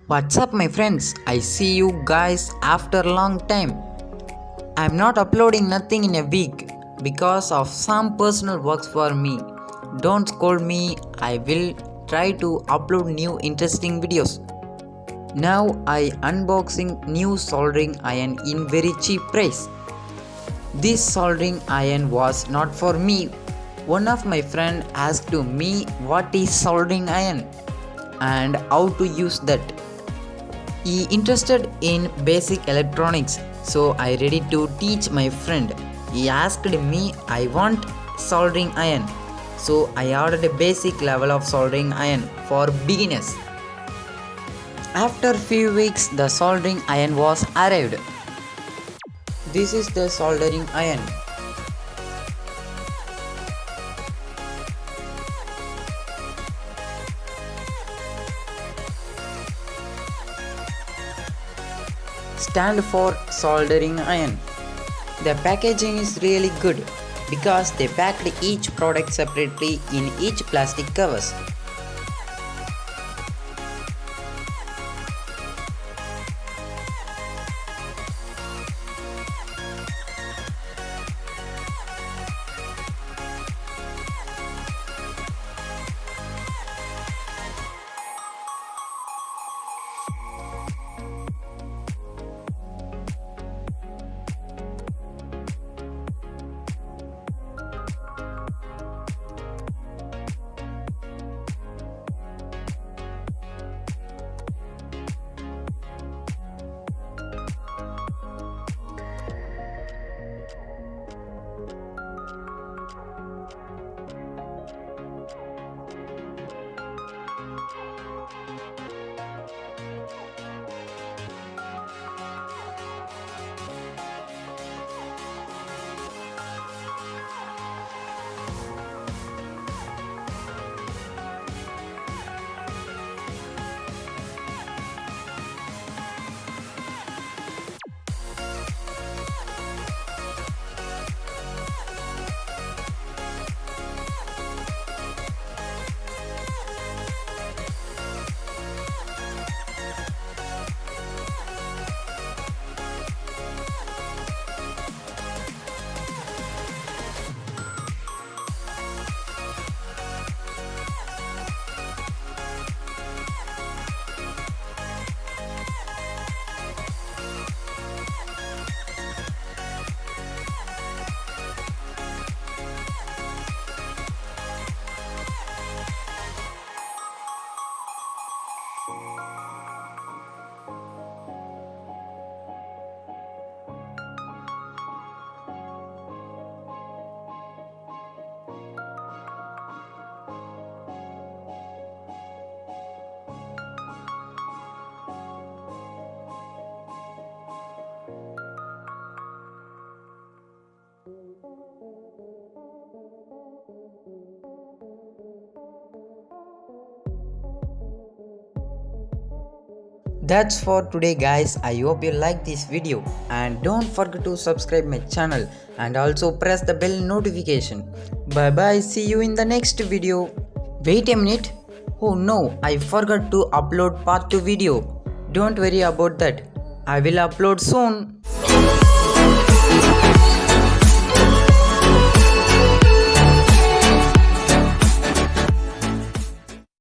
What's up my friends? I see you guys after a long time. I'm not uploading nothing in a week because of some personal works for me. Don't scold me, I will try to upload new interesting videos. Now I unboxing new soldering iron in very cheap price. This soldering iron was not for me. One of my friend asked to me what is soldering iron and how to use that. He interested in basic electronics, so I ready to teach my friend. He asked me I want soldering iron, so I ordered a basic level of soldering iron for beginners. After few weeks the soldering iron was arrived. This is the soldering iron. Stand for soldering iron. The packaging is really good because they packed each product separately in each plastic covers. That's for today guys. I hope you like this video and don't forget to subscribe my channel and also press the bell notification. Bye bye, see you in the next video. Wait a minute. Oh no, I forgot to upload part 2 video. Don't worry about that. I will upload soon.